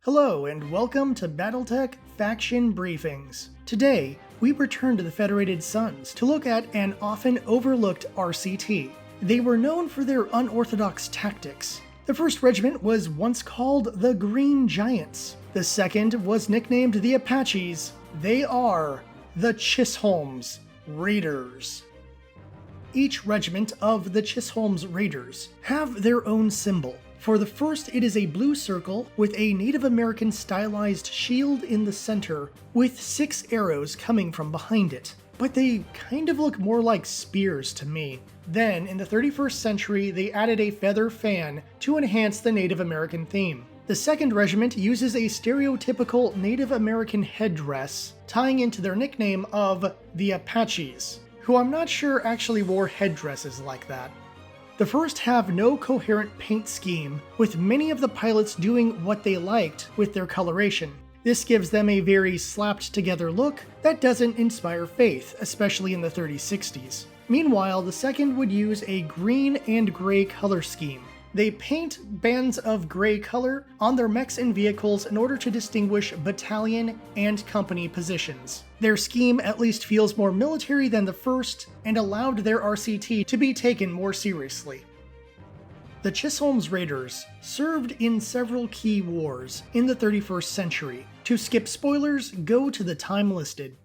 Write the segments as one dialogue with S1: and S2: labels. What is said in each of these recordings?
S1: Hello and welcome to BattleTech Faction Briefings. Today, we return to the Federated Suns to look at an often overlooked RCT. They were known for their unorthodox tactics. The 1st Regiment was once called the Green Giants. The 2nd was nicknamed the Apaches. They are the Chisholm's Raiders. Each regiment of the Chisholm's Raiders have their own symbol. For the 1st, it is a blue circle with a Native American stylized shield in the center with 6 arrows coming from behind it. But they kind of look more like spears to me. Then, in the 31st century, they added a feather fan to enhance the Native American theme. The 2nd Regiment uses a stereotypical Native American headdress, tying into their nickname of the Apaches, who I'm not sure actually wore headdresses like that. The 1st have no coherent paint scheme, with many of the pilots doing what they liked with their coloration. This gives them a very slapped together look that doesn't inspire faith, especially in the 3060s. Meanwhile, the 2nd would use a green and gray color scheme. They paint bands of gray color on their mechs and vehicles in order to distinguish battalion and company positions. Their scheme at least feels more military than the 1st and allowed their RCT to be taken more seriously. The Chisholm's Raiders served in several key wars in the 31st century. To skip spoilers, go to the time listed.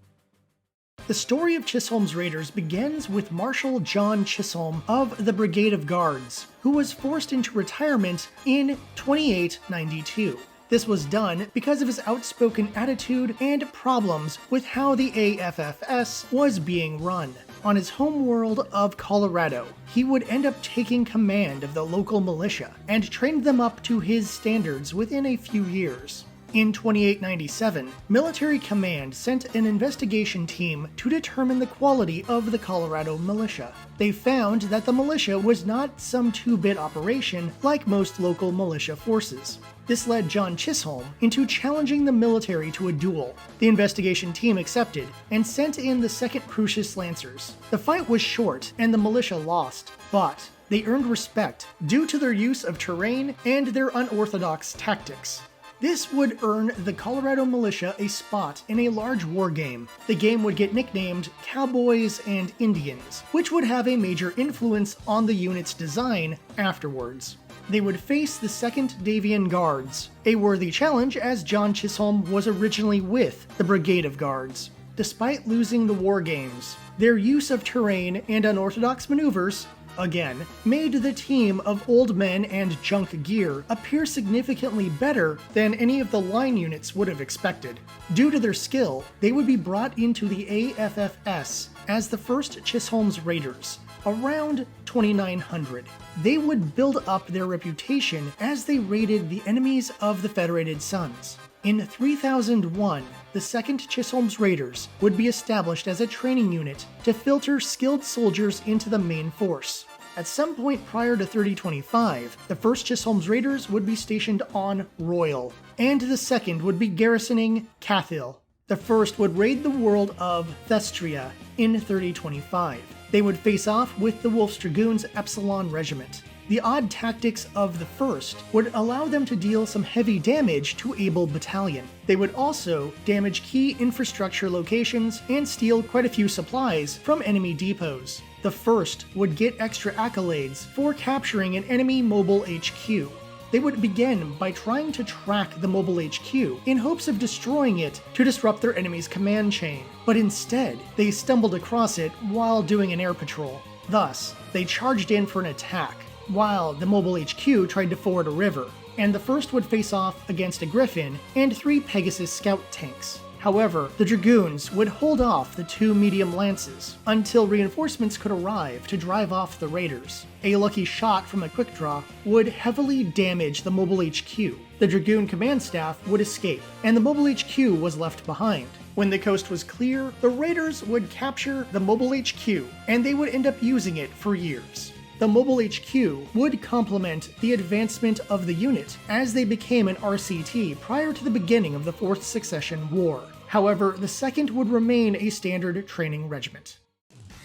S1: The story of Chisholm's Raiders begins with Marshal John Chisholm of the Brigade of Guards, who was forced into retirement in 2892. This was done because of his outspoken attitude and problems with how the AFFS was being run. On his homeworld of Colorado, he would end up taking command of the local militia and trained them up to his standards within a few years. In 2897, Military Command sent an investigation team to determine the quality of the Colorado militia. They found that the militia was not some 2-bit operation like most local militia forces. This led John Chisholm into challenging the military to a duel. The investigation team accepted and sent in the 2nd Crucius Lancers. The fight was short and the militia lost, but they earned respect due to their use of terrain and their unorthodox tactics. This would earn the Colorado militia a spot in a large war game. The game would get nicknamed Cowboys and Indians, which would have a major influence on the unit's design afterwards. They would face the 2nd Davian Guards, a worthy challenge as John Chisholm was originally with the Brigade of Guards. Despite losing the war games, their use of terrain and unorthodox maneuvers again, made the team of old men and junk gear appear significantly better than any of the line units would have expected. Due to their skill, they would be brought into the AFFS as the 1st Chisholm's Raiders, around 2900. They would build up their reputation as they raided the enemies of the Federated Suns. In 3001, the 2nd Chisholm's Raiders would be established as a training unit to filter skilled soldiers into the main force. At some point prior to 3025, the 1st Chisholm's Raiders would be stationed on Royal, and the 2nd would be garrisoning Cathil. The 1st would raid the world of Thestria in 3025. They would face off with the Wolf's Dragoons Epsilon Regiment. The odd tactics of the 1st would allow them to deal some heavy damage to Able Battalion. They would also damage key infrastructure locations and steal quite a few supplies from enemy depots. The 1st would get extra accolades for capturing an enemy mobile HQ. They would begin by trying to track the mobile HQ in hopes of destroying it to disrupt their enemy's command chain, but instead they stumbled across it while doing an air patrol. Thus, they charged in for an attack, while the mobile HQ tried to ford a river, and the 1st would face off against a Griffin and 3 Pegasus scout tanks. However, the Dragoons would hold off the 2 medium lances until reinforcements could arrive to drive off the Raiders. A lucky shot from a quick draw would heavily damage the mobile HQ. The Dragoon command staff would escape, and the mobile HQ was left behind. When the coast was clear, the Raiders would capture the mobile HQ, and they would end up using it for years. The mobile HQ would complement the advancement of the unit as they became an RCT prior to the beginning of the 4th Succession War. However, the 2nd would remain a standard training regiment.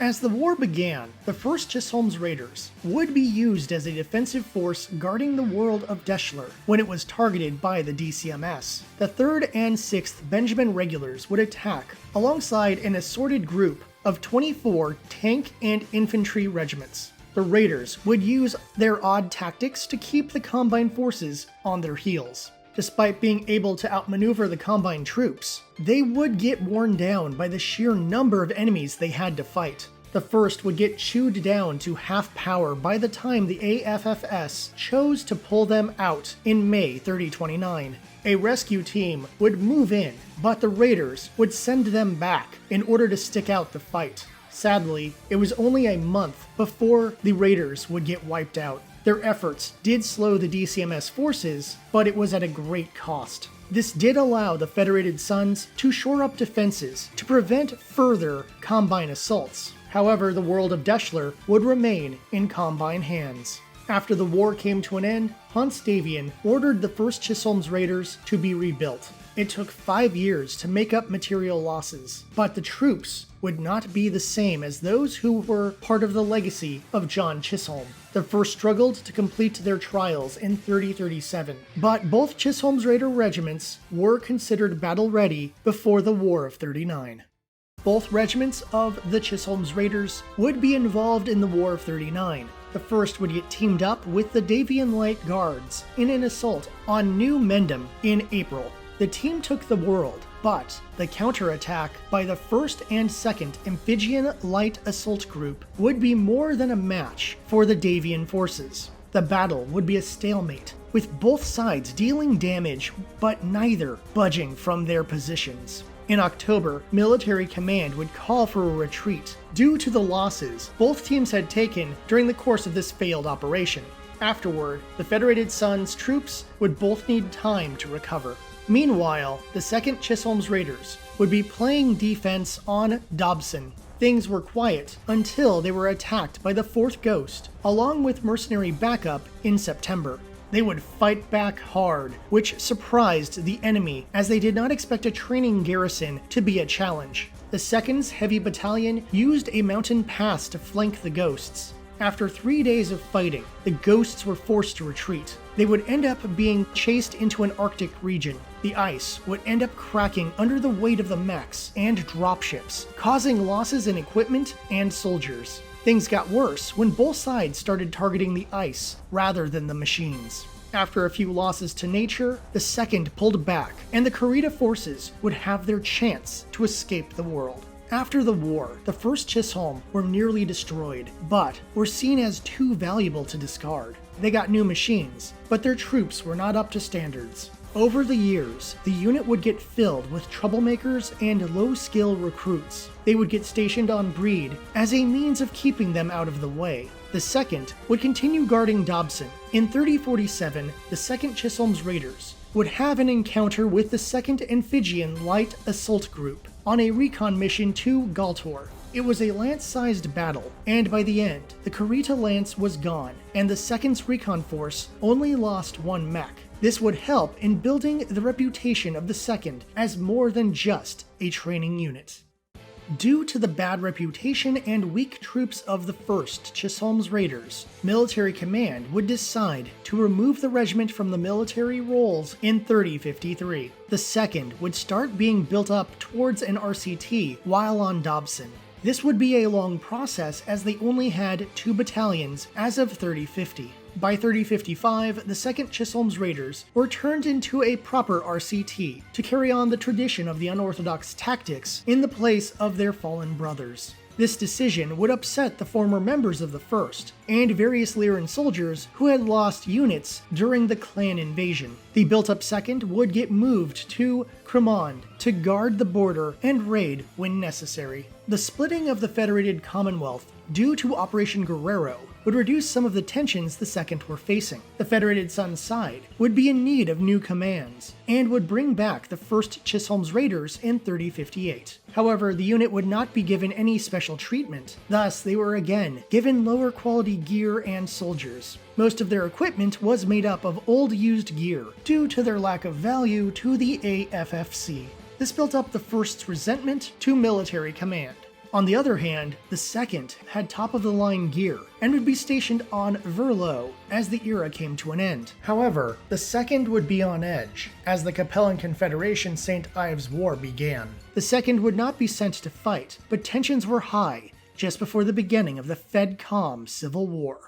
S1: As the war began, the 1st Chisholm's Raiders would be used as a defensive force guarding the world of Deschler when it was targeted by the DCMS. The 3rd and 6th Benjamin Regulars would attack alongside an assorted group of 24 tank and infantry regiments. The Raiders would use their odd tactics to keep the Combine forces on their heels. Despite being able to outmaneuver the Combine troops, they would get worn down by the sheer number of enemies they had to fight. The 1st would get chewed down to half power by the time the AFFS chose to pull them out in May 3029. A rescue team would move in, but the Raiders would send them back in order to stick out the fight. Sadly, it was only a month before the Raiders would get wiped out. Their efforts did slow the DCMS forces, but it was at a great cost. This did allow the Federated Suns to shore up defenses to prevent further Combine assaults. However, the world of Deschler would remain in Combine hands. After the war came to an end, Hans Davian ordered the 1st Chisholm's Raiders to be rebuilt. It took 5 years to make up material losses, but the troops would not be the same as those who were part of the legacy of John Chisholm. The 1st struggled to complete their trials in 3037, but both Chisholm's Raider regiments were considered battle-ready before the War of 39. Both regiments of the Chisholm's Raiders would be involved in the War of 39. The 1st would get teamed up with the Davian Light Guards in an assault on New Mendham in April. The team took the world, but the counterattack by the 1st and 2nd Amphibian Light Assault Group would be more than a match for the Davian forces. The battle would be a stalemate, with both sides dealing damage, but neither budging from their positions. In October, military command would call for a retreat due to the losses both teams had taken during the course of this failed operation. Afterward, the Federated Suns troops would both need time to recover. Meanwhile, the 2nd Chisholm's Raiders would be playing defense on Dobson. Things were quiet until they were attacked by the 4th Ghost, along with mercenary backup in September. They would fight back hard, which surprised the enemy as they did not expect a training garrison to be a challenge. The 2nd's Heavy Battalion used a mountain pass to flank the Ghosts. After 3 days of fighting, the Ghosts were forced to retreat. They would end up being chased into an Arctic region. The ice would end up cracking under the weight of the mechs and dropships, causing losses in equipment and soldiers. Things got worse when both sides started targeting the ice rather than the machines. After a few losses to nature, the 2nd pulled back, and the Kurita forces would have their chance to escape the world. After the war, the 1st Chisholm were nearly destroyed, but were seen as too valuable to discard. They got new machines, but their troops were not up to standards. Over the years, the unit would get filled with troublemakers and low-skill recruits. They would get stationed on Breed as a means of keeping them out of the way. The 2nd would continue guarding Dobson. In 3047, the 2nd Chisholm's Raiders would have an encounter with the 2nd Amphibian Light Assault Group on a recon mission to Galtor. It was a lance-sized battle, and by the end, the Kurita lance was gone, and the 2nd's recon force only lost 1 mech. This would help in building the reputation of the 2nd as more than just a training unit. Due to the bad reputation and weak troops of the 1st Chisholm's Raiders, military command would decide to remove the regiment from the military rolls in 3053. The 2nd would start being built up towards an RCT while on Dobson. This would be a long process as they only had 2 battalions as of 3050. By 3055, the 2nd Chisholm's Raiders were turned into a proper RCT to carry on the tradition of the unorthodox tactics in the place of their fallen brothers. This decision would upset the former members of the 1st, and various Lyran soldiers who had lost units during the clan invasion. The built-up 2nd would get moved to Cremond to guard the border and raid when necessary. The splitting of the Federated Commonwealth due to Operation Guerrero would reduce some of the tensions the 2nd were facing. The Federated Suns side would be in need of new commands, and would bring back the 1st Chisholm's Raiders in 3058. However, the unit would not be given any special treatment, thus they were again given lower quality gear and soldiers. Most of their equipment was made up of old used gear, due to their lack of value to the AFFC. This built up the 1st's resentment to military command. On the other hand, the 2nd had top-of-the-line gear and would be stationed on Verlo as the era came to an end. However, the 2nd would be on edge as the Capellan Confederation St. Ives War began. The 2nd would not be sent to fight, but tensions were high just before the beginning of the FedCom Civil War.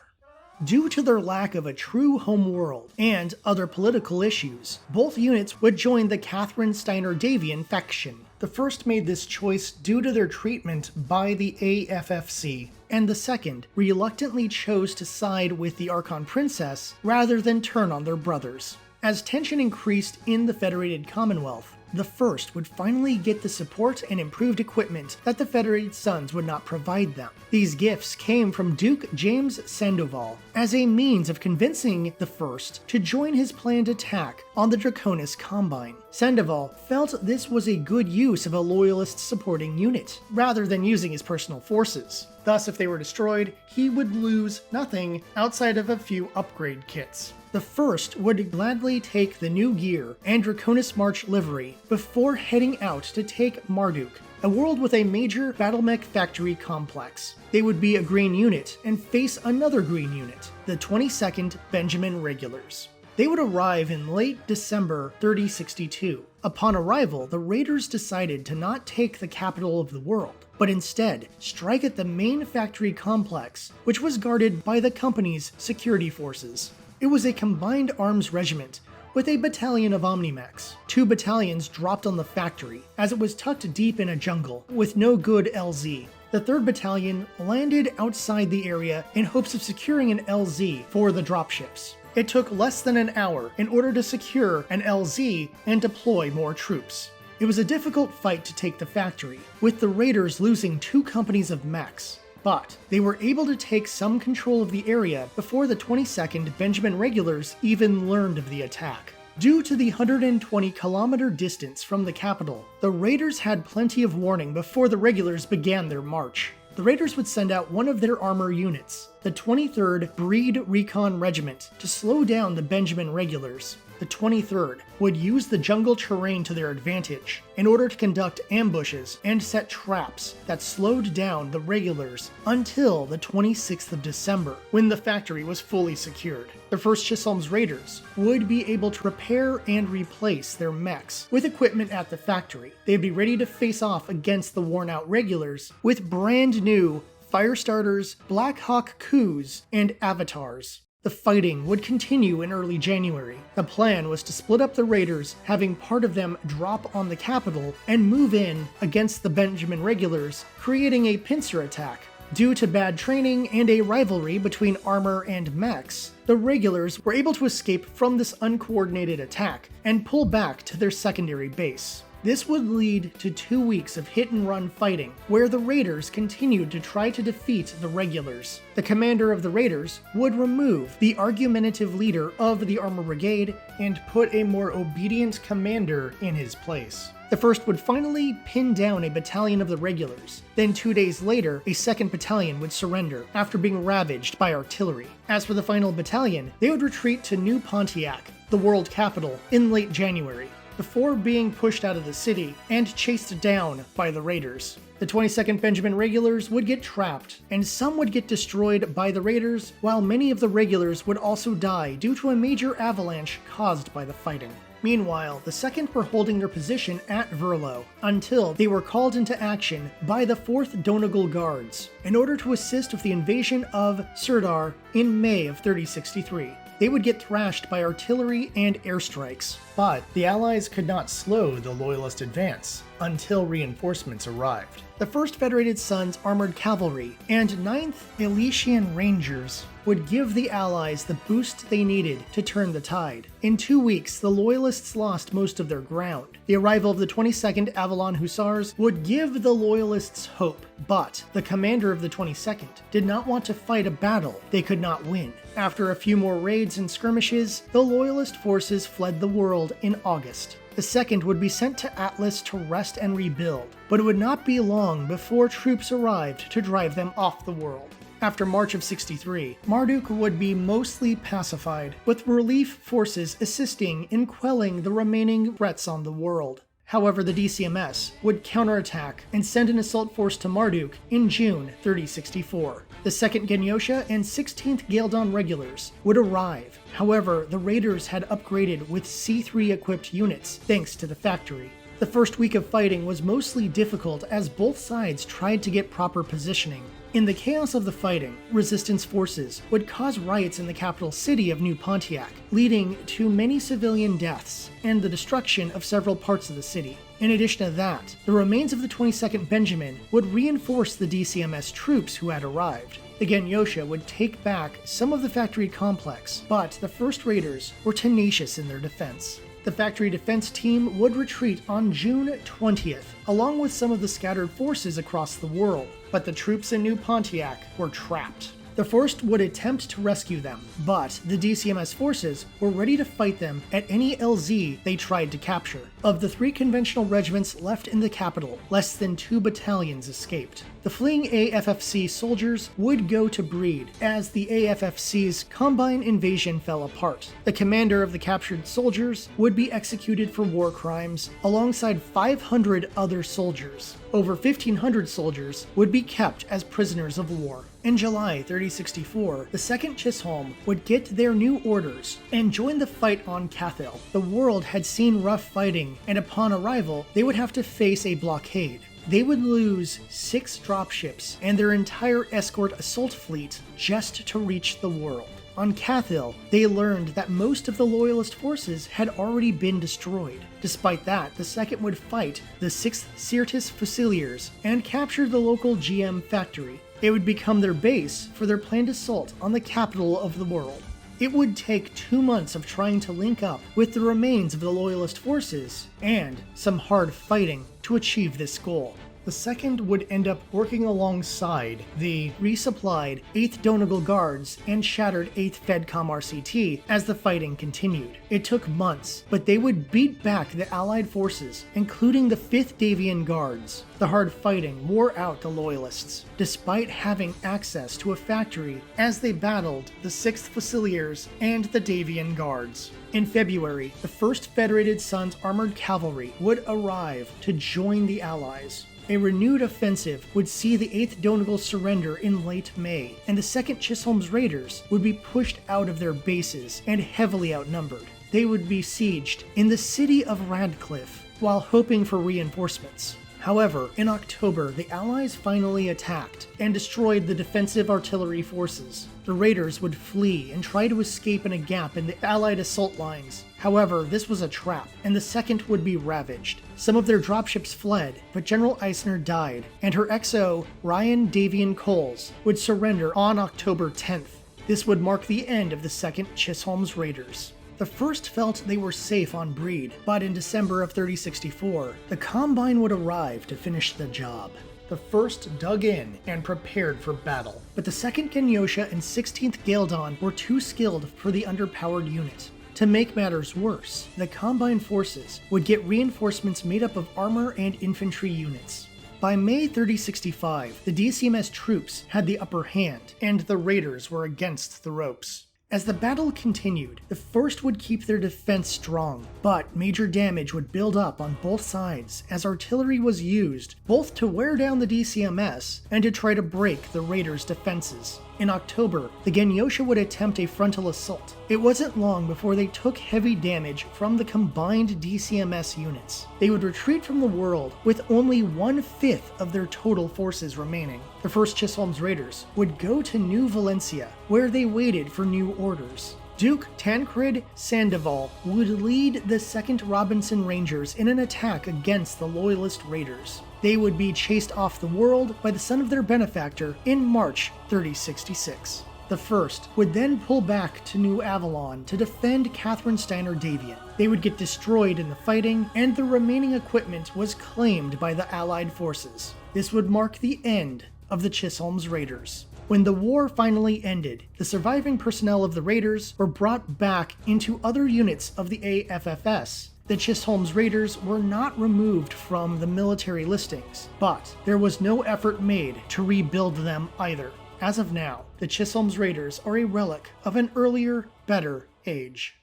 S1: Due to their lack of a true homeworld and other political issues, both units would join the Catherine Steiner-Davian faction. The 1st made this choice due to their treatment by the AFFC, and the 2nd reluctantly chose to side with the Archon Princess rather than turn on their brothers. As tension increased in the Federated Commonwealth, the 1st would finally get the support and improved equipment that the Federated Sons would not provide them. These gifts came from Duke James Sandoval as a means of convincing the 1st to join his planned attack on the Draconis Combine. Sandoval felt this was a good use of a Loyalist supporting unit, rather than using his personal forces. Thus, if they were destroyed, he would lose nothing outside of a few upgrade kits. The 1st would gladly take the new gear and Draconis March livery before heading out to take Marduk, a world with a major BattleTech factory complex. They would be a green unit and face another green unit, the 22nd Benjamin Regulars. They would arrive in late December 3062. Upon arrival, the Raiders decided to not take the capital of the world, but instead strike at the main factory complex, which was guarded by the company's security forces. It was a combined arms regiment with a battalion of Omnimex. 2 battalions dropped on the factory as it was tucked deep in a jungle with no good LZ. The 3rd battalion landed outside the area in hopes of securing an LZ for the dropships. It took less than an hour in order to secure an LZ and deploy more troops. It was a difficult fight to take the factory, with the Raiders losing 2 companies of mechs. But they were able to take some control of the area before the 22nd Benjamin Regulars even learned of the attack. Due to the 120-kilometer distance from the capital, the Raiders had plenty of warning before the Regulars began their march. The Raiders would send out one of their armor units, the 23rd Breed Recon Regiment, to slow down the Benjamin Regulars. The 23rd would use the jungle terrain to their advantage in order to conduct ambushes and set traps that slowed down the Regulars until the 26th of December, when the factory was fully secured. The 1st Chisholm's Raiders would be able to repair and replace their mechs with equipment at the factory. They'd be ready to face off against the worn-out Regulars with brand new Firestarters, Black Hawk Coups, and Avatars. The fighting would continue in early January. The plan was to split up the Raiders, having part of them drop on the capital and move in against the Benjamin Regulars, creating a pincer attack. Due to bad training and a rivalry between armor and mechs, the Regulars were able to escape from this uncoordinated attack and pull back to their secondary base. This would lead to 2 weeks of hit-and-run fighting, where the Raiders continued to try to defeat the Regulars. The commander of the Raiders would remove the argumentative leader of the Armor Brigade and put a more obedient commander in his place. The 1st would finally pin down a battalion of the Regulars. Then 2 days later, a 2nd battalion would surrender after being ravaged by artillery. As for the final battalion, they would retreat to New Pontiac, the world capital, in late January, before being pushed out of the city and chased down by the Raiders. The 22nd Benjamin Regulars would get trapped, and some would get destroyed by the Raiders, while many of the Regulars would also die due to a major avalanche caused by the fighting. Meanwhile, the 2nd were holding their position at Verlo until they were called into action by the 4th Donegal Guards in order to assist with the invasion of Sirdar in May of 3063. They would get thrashed by artillery and airstrikes, but the Allies could not slow the Loyalist advance until reinforcements arrived. The 1st Federated Sons Armored Cavalry and 9th Elysian Rangers would give the Allies the boost they needed to turn the tide. In 2 weeks, the Loyalists lost most of their ground. The arrival of the 22nd Avalon Hussars would give the Loyalists hope, but the commander of the 22nd did not want to fight a battle they could not win. After a few more raids and skirmishes, the Loyalist forces fled the world in August. The 2nd would be sent to Atlas to rest and rebuild, but it would not be long before troops arrived to drive them off the world. After March of 63, Marduk would be mostly pacified, with relief forces assisting in quelling the remaining threats on the world. However, the DCMS would counterattack and send an assault force to Marduk in June 3064. The 2nd Genyosha and 16th Gale Dawn regulars would arrive. However, the Raiders had upgraded with C3 equipped units thanks to the factory. The first week of fighting was mostly difficult as both sides tried to get proper positioning. In the chaos of the fighting, resistance forces would cause riots in the capital city of New Pontiac, leading to many civilian deaths and the destruction of several parts of the city. In addition to that, the remains of the 22nd Benjamin would reinforce the DCMS troops who had arrived. The Genyosha would take back some of the factory complex, but the first Raiders were tenacious in their defense. The factory defense team would retreat on June 20th, along with some of the scattered forces across the world, but the troops in New Pontiac were trapped. The first would attempt to rescue them, but the DCMS forces were ready to fight them at any LZ they tried to capture. Of the 3 conventional regiments left in the capital, less than 2 battalions escaped. The fleeing AFFC soldiers would go to Breed, as the AFFC's Combine invasion fell apart. The commander of the captured soldiers would be executed for war crimes, alongside 500 other soldiers. Over 1,500 soldiers would be kept as prisoners of war. In July 3064, the 2nd Chisholm would get their new orders and join the fight on Cathil. The world had seen rough fighting, and upon arrival, they would have to face a blockade. They would lose 6 dropships and their entire escort assault fleet just to reach the world. On Cathil, they learned that most of the Loyalist forces had already been destroyed. Despite that, the 2nd would fight the 6th Syrtis Fusiliers and capture the local GM factory. It would become their base for their planned assault on the capital of the world. It would take 2 months of trying to link up with the remains of the Loyalist forces and some hard fighting to achieve this goal. The 2nd would end up working alongside the resupplied 8th Donegal Guards and shattered 8th FedCom RCT as the fighting continued. It took months, but they would beat back the Allied forces, including the 5th Davian Guards. The hard fighting wore out the Loyalists, despite having access to a factory as they battled the 6th Fusiliers and the Davian Guards. In February, the 1st Federated Sons Armored Cavalry would arrive to join the Allies. A renewed offensive would see the 8th Donegal surrender in late May, and the 2nd Chisholm's Raiders would be pushed out of their bases and heavily outnumbered. They would be sieged in the city of Radcliffe while hoping for reinforcements. However, in October, the Allies finally attacked and destroyed the defensive artillery forces. The Raiders would flee and try to escape in a gap in the Allied assault lines. However, this was a trap, and the 2nd would be ravaged. Some of their dropships fled, but General Eisner died, and her XO, Ryan Davian Coles, would surrender on October 10th. This would mark the end of the 2nd Chisholm's Raiders. The 1st felt they were safe on Breed, but in December of 3064, the Combine would arrive to finish the job. The 1st dug in and prepared for battle, but the 2nd Genyosha and 16th Gale Dawn were too skilled for the underpowered unit. To make matters worse, the Combine forces would get reinforcements made up of armor and infantry units. By May 3065, the DCMS troops had the upper hand, and the Raiders were against the ropes. As the battle continued, the 1st would keep their defense strong, but major damage would build up on both sides as artillery was used both to wear down the DCMS and to try to break the Raiders' defenses. In October, the Genyosha would attempt a frontal assault. It wasn't long before they took heavy damage from the combined DCMS units. They would retreat from the world with only 1/5 of their total forces remaining. The 1st Chisholm's Raiders would go to New Valencia, where they waited for new orders. Duke Tancred Sandoval would lead the 2nd Robinson Rangers in an attack against the Loyalist Raiders. They would be chased off the world by the son of their benefactor in March 3066. The 1st would then pull back to New Avalon to defend Catherine Steiner Davian. They would get destroyed in the fighting, and the remaining equipment was claimed by the Allied forces. This would mark the end of the Chisholm's Raiders. When the war finally ended, the surviving personnel of the Raiders were brought back into other units of the AFFS. The Chisholm's Raiders were not removed from the military listings, but there was no effort made to rebuild them either. As of now, the Chisholm's Raiders are a relic of an earlier, better age.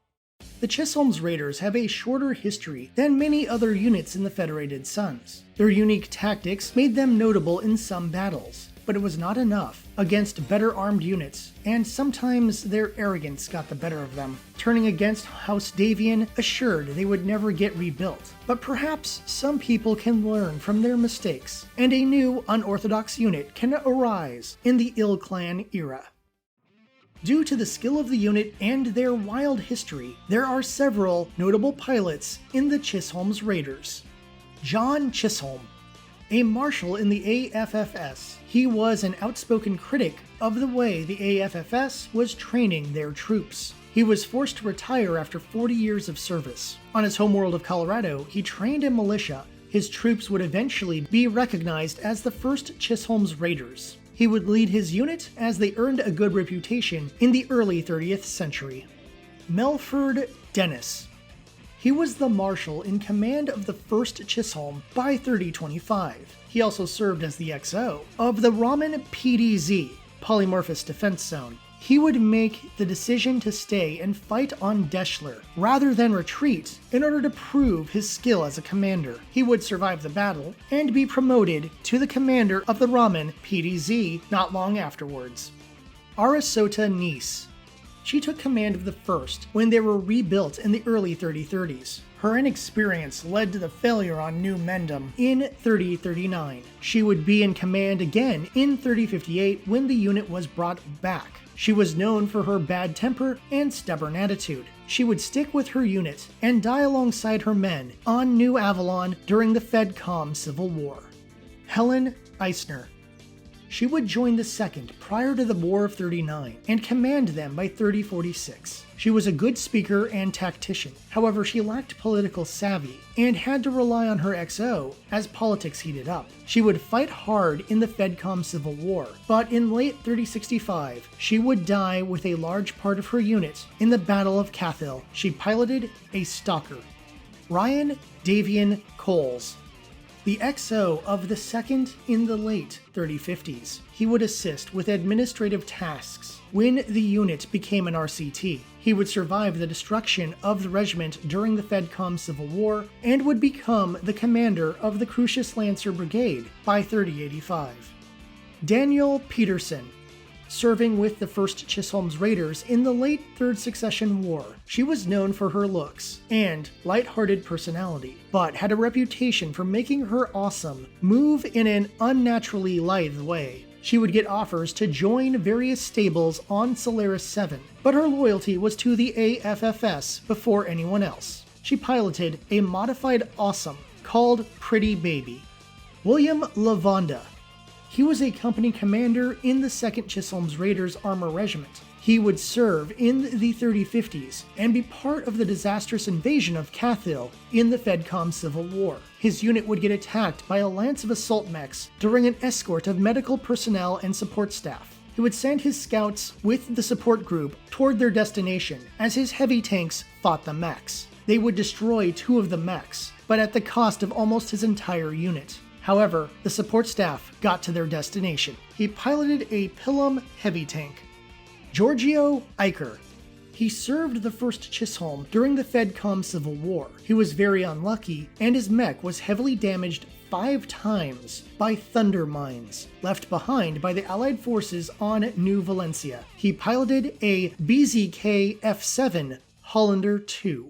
S1: The Chisholm's Raiders have a shorter history than many other units in the Federated Suns. Their unique tactics made them notable in some battles, but it was not enough against better armed units, and sometimes their arrogance got the better of them, turning against House Davian, assured they would never get rebuilt. But perhaps some people can learn from their mistakes, and a new unorthodox unit can arise in the Ill Clan era. Due to the skill of the unit and their wild history, there are several notable pilots in the Chisholm's Raiders. John Chisholm. A marshal in the AFFS, he was an outspoken critic of the way the AFFS was training their troops. He was forced to retire after 40 years of service. On his homeworld of Colorado, he trained a militia. His troops would eventually be recognized as the first Chisholm's Raiders. He would lead his unit as they earned a good reputation in the early 30th century. Melford Dennis. He was the marshal in command of the 1st Chisholm by 3025. He also served as the XO of the Raman PDZ, Polymorphous Defense Zone. He would make the decision to stay and fight on Deschler rather than retreat in order to prove his skill as a commander. He would survive the battle and be promoted to the commander of the Raman PDZ not long afterwards. Arasota Nice. She took command of the 1st when they were rebuilt in the early 3030s. Her inexperience led to the failure on New Mendham in 3039. She would be in command again in 3058 when the unit was brought back. She was known for her bad temper and stubborn attitude. She would stick with her unit and die alongside her men on New Avalon during the FedCom Civil War. Helen Eisner. She would join the 2nd prior to the War of 39 and command them by 3046. She was a good speaker and tactician. However, she lacked political savvy and had to rely on her XO as politics heated up. She would fight hard in the FedCom Civil War, but in late 3065, she would die with a large part of her unit in the Battle of Cathil. She piloted a Stalker. Ryan Davian Coles. The XO of the 2nd in the late 3050s. He would assist with administrative tasks when the unit became an RCT. He would survive the destruction of the regiment during the FedCom Civil War and would become the commander of the Crucius Lancer Brigade by 3085. Daniel Peterson. Serving with the 1st Chisholm's Raiders in the late Third Succession War. She was known for her looks and light-hearted personality, but had a reputation for making her awesome move in an unnaturally lithe way. She would get offers to join various stables on Solaris 7, but her loyalty was to the AFFS before anyone else. She piloted a modified Awesome called Pretty Baby. William Lavonda. He was a company commander in the 2nd Chisholm's Raiders Armor Regiment. He would serve in the 3050s and be part of the disastrous invasion of Cathil in the FedCom Civil War. His unit would get attacked by a lance of assault mechs during an escort of medical personnel and support staff. He would send his scouts with the support group toward their destination as his heavy tanks fought the mechs. They would destroy 2 of the mechs, but at the cost of almost his entire unit. However, the support staff got to their destination. He piloted a Pilum heavy tank. Giorgio Eicher. He served the 1st Chisholm during the FedCom Civil War. He was very unlucky, and his mech was heavily damaged 5 times by thunder mines left behind by the Allied forces on New Valencia. He piloted a BZK F7 Hollander II.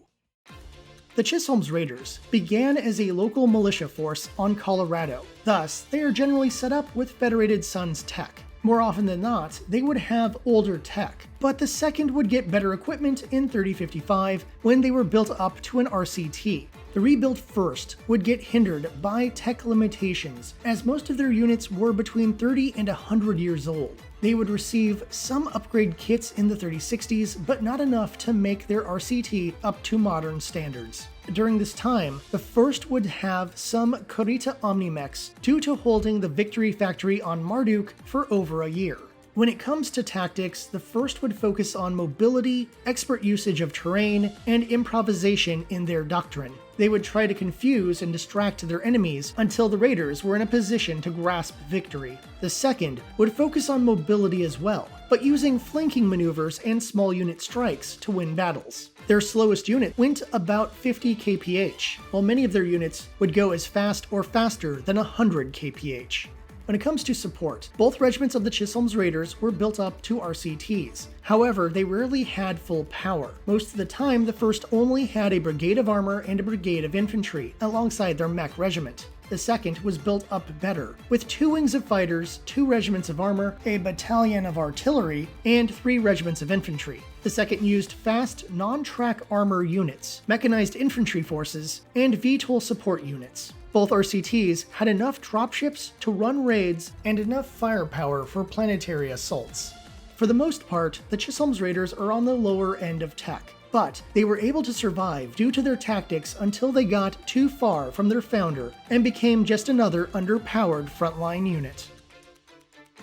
S1: The Chisholm's Raiders began as a local militia force on Colorado. Thus, they are generally set up with Federated Suns tech. More often than not, they would have older tech, but the 2nd would get better equipment in 3055 when they were built up to an RCT. The rebuilt 1st would get hindered by tech limitations, as most of their units were between 30 and 100 years old. They would receive some upgrade kits in the 3060s, but not enough to make their RCT up to modern standards. During this time, the 1st would have some Kurita Omnimex due to holding the Victory Factory on Marduk for over a year. When it comes to tactics, the 1st would focus on mobility, expert usage of terrain, and improvisation in their doctrine. They would try to confuse and distract their enemies until the Raiders were in a position to grasp victory. The 2nd would focus on mobility as well, but using flanking maneuvers and small unit strikes to win battles. Their slowest unit went about 50 kph, while many of their units would go as fast or faster than 100 kph. When it comes to support, both regiments of the Chisholm's Raiders were built up to RCTs. However, they rarely had full power. Most of the time, the 1st only had a brigade of armor and a brigade of infantry, alongside their mech regiment. The 2nd was built up better, with 2 wings of fighters, 2 regiments of armor, a battalion of artillery, and 3 regiments of infantry. The 2nd used fast, non-track armor units, mechanized infantry forces, and VTOL support units. Both RCTs had enough dropships to run raids and enough firepower for planetary assaults. For the most part, the Chisholm's Raiders are on the lower end of tech, but they were able to survive due to their tactics until they got too far from their founder and became just another underpowered frontline unit.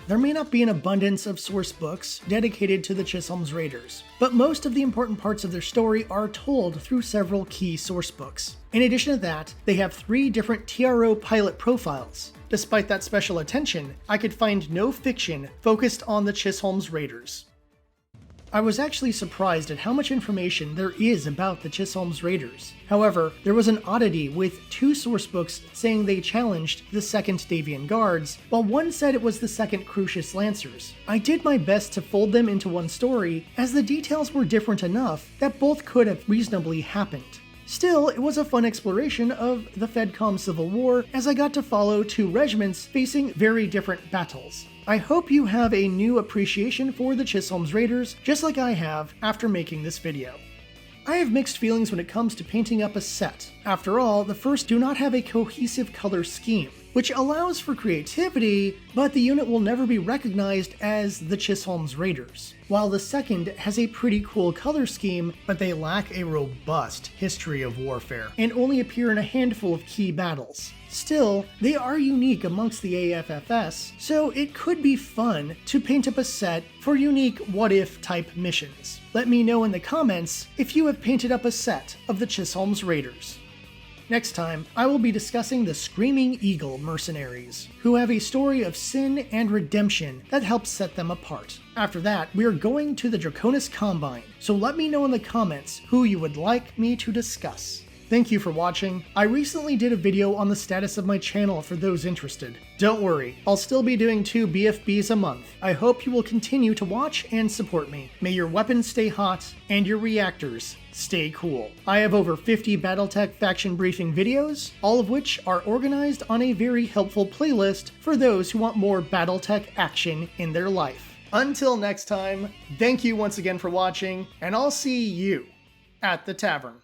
S1: There may not be an abundance of source books dedicated to the Chisholm's Raiders, but most of the important parts of their story are told through several key source books. In addition to that, they have 3 different TRO pilot profiles. Despite that special attention, I could find no fiction focused on the Chisholm's Raiders. I was actually surprised at how much information there is about the Chisholm's Raiders. However, there was an oddity with 2 sourcebooks saying they challenged the 2nd Davian Guards, while one said it was the 2nd Crucius Lancers. I did my best to fold them into one story, as the details were different enough that both could have reasonably happened. Still, it was a fun exploration of the FedCom Civil War, as I got to follow 2 regiments facing very different battles. I hope you have a new appreciation for the Chisholm's Raiders, just like I have after making this video. I have mixed feelings when it comes to painting up a set. After all, the first do not have a cohesive color scheme, which allows for creativity, but the unit will never be recognized as the Chisholm's Raiders. While the 2nd has a pretty cool color scheme, but they lack a robust history of warfare, and only appear in a handful of key battles. Still, they are unique amongst the AFFS, so it could be fun to paint up a set for unique what-if type missions. Let me know in the comments if you have painted up a set of the Chisholm's Raiders. Next time, I will be discussing the Screaming Eagle mercenaries, who have a story of sin and redemption that helps set them apart. After that, we are going to the Draconis Combine, so let me know in the comments who you would like me to discuss. Thank you for watching. I recently did a video on the status of my channel for those interested. Don't worry, I'll still be doing 2 BFBs a month. I hope you will continue to watch and support me. May your weapons stay hot and your reactors stay cool. I have over 50 BattleTech faction briefing videos, all of which are organized on a very helpful playlist for those who want more BattleTech action in their life. Until next time, thank you once again for watching, and I'll see you at the tavern.